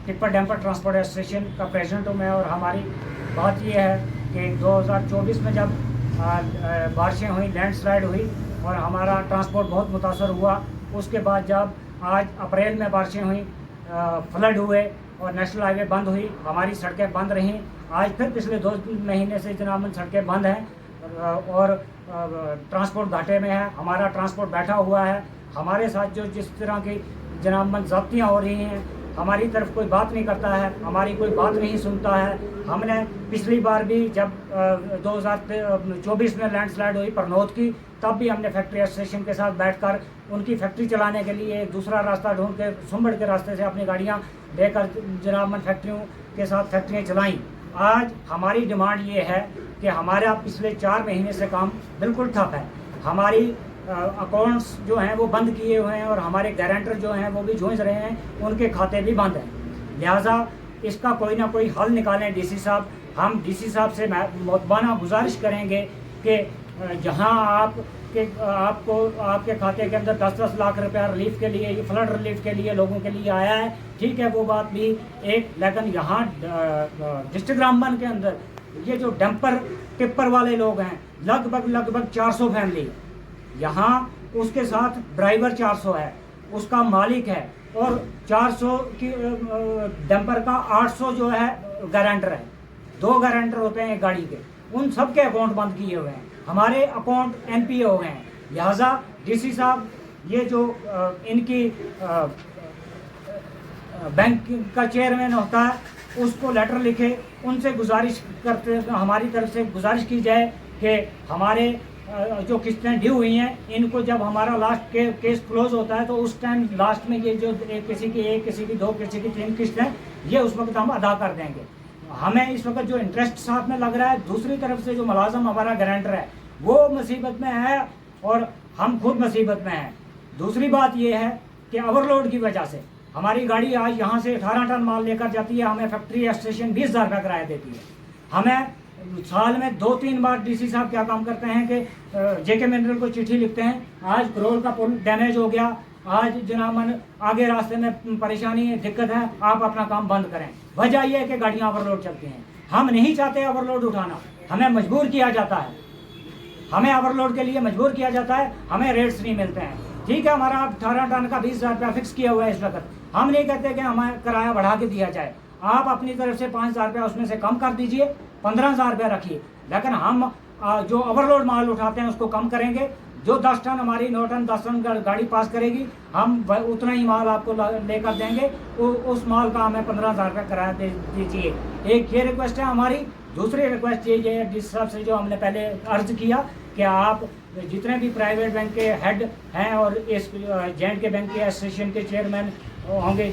Tipper dumper transport association का president हूँ मैं। और हमारी बात ये है कि 2024 में जब बारिशें हुई, लैंडस्लाइड हुई और हमारा ट्रांसपोर्ट बहुत मुतासर हुआ, उसके बाद जब आज अप्रैल में बारिशें हुई, फ्लड हुए और नेशनल हाईवे बंद हुई, हमारी सड़कें बंद रहीं। आज फिर पिछले 2 महीने से जनाब सड़कें बंद हैं और ट्रांसपोर्ट घाटे में है, हमारा ट्रांसपोर्ट बैठा हुआ है। हमारे साथ जो जिस तरह की जनाब ज़ब्तियाँ हो रही हैं, हमारी तरफ कोई बात नहीं करता है, हमारी कोई बात नहीं सुनता है। हमने पिछली बार भी जब 2024 में लैंडस्लाइड हुई परनौत की, तब भी हमने फैक्ट्री एसोसिएशन के साथ बैठकर उनकी फैक्ट्री चलाने के लिए एक दूसरा रास्ता ढूंढ के सुंबड़ के रास्ते से अपनी गाड़ियां लेकर जनाब फैक्ट्रियों के साथ फैक्ट्रियां चलाईं। आज हमारी डिमांड ये है कि हमारा पिछले 4 महीने से काम बिल्कुल ठप है। हमारी अकाउंट्स जो हैं वो बंद किए हुए हैं और हमारे गारंटर जो हैं वो भी जूझ रहे हैं, उनके खाते भी बंद हैं। लिहाजा इसका कोई ना कोई हल निकालें डीसी साहब। हम डीसी साहब से मुतबाना गुजारिश करेंगे कि जहां आपको आपके खाते के अंदर 10-10 लाख रुपया रिलीफ के लिए, ये फ्लड रिलीफ के लिए लोगों के लिए आया है, ठीक है, वो बात भी एक, लेकिन यहाँ डिस्ट्रिक्ट रामबन के अंदर ये जो डंपर टिप्पर वाले लोग हैं, लगभग 400 फैमिली यहाँ, उसके साथ ड्राइवर 400 है, उसका मालिक है, और 400 की डंपर का 800 जो है गारंटर है। 2 गारंटर होते हैं एक गाड़ी के, उन सब के अकाउंट बंद किए हुए हैं, हमारे अकाउंट एनपीए हो गए हैं। लिहाजा डीसी साहब ये जो इनकी बैंक का चेयरमैन होता है, उसको लेटर लिखे, उनसे गुजारिश करते, हमारी तरफ से गुजारिश की जाए कि हमारे जो किस्तें ड्यू हुई हैं, इनको जब हमारा लास्ट केस क्लोज होता है तो उस टाइम लास्ट में ये जो किसी की 1, किसी की 2, किसी की 3 किस्तें, ये उस वक्त हम अदा कर देंगे। हमें इस वक्त जो इंटरेस्ट साथ में लग रहा है, दूसरी तरफ से जो मुलाजम हमारा गारंटर है वो मुसीबत में है और हम खुद मुसीबत में हैं। दूसरी बात ये है कि ओवरलोड की वजह से हमारी गाड़ी आज यहाँ से 18 टन माल लेकर जाती है, हमें फैक्ट्री एसोसिएशन 20,000 रुपया किराया देती है। हमें साल में 2-3 बार डीसी साहब क्या काम करते हैं कि जेके मिनरल को चिट्ठी लिखते हैं, आज करोल का पुल डैमेज हो गया, आज जनाबन आगे रास्ते में परेशानी है, दिक्कत है, आप अपना काम बंद करें। वजह यह है कि गाड़ियाँ ओवरलोड चलती हैं। हम नहीं चाहते ओवरलोड उठाना, हमें मजबूर किया जाता है, हमें ओवरलोड के लिए मजबूर किया जाता है, हमें रेट्स नहीं मिलते हैं। ठीक है, हमारा 18 टन का 20,000 रुपया फिक्स किया हुआ है इस वक्त, हम नहीं कहते कि हमें किराया बढ़ा के दिया जाए, आप अपनी तरफ से 5,000 रुपया उसमें से कम कर दीजिए, 15,000 रुपया रखिए, लेकिन हम जो ओवरलोड माल उठाते हैं उसको कम करेंगे। जो 10 टन हमारी 9 टन 10 टन गाड़ी पास करेगी, हम उतना ही माल आपको लेकर देंगे, उस माल का हमें 15,000 रुपया किराया दे दीजिए। एक ये रिक्वेस्ट है हमारी। दूसरी रिक्वेस्ट ये है डीसी साहब से जो हमने पहले अर्ज किया कि आप जितने भी प्राइवेट बैंक के हेड हैं और इस J&K बैंक के एसोसिएशन के चेयरमैन होंगे,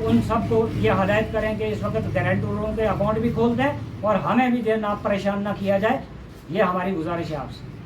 उन सबको ये हदायत करें कि इस वक्त गारंटरों के अकाउंट भी खोल दें और हमें भी देर ना परेशान ना किया जाए। ये हमारी गुजारिश है आपसे।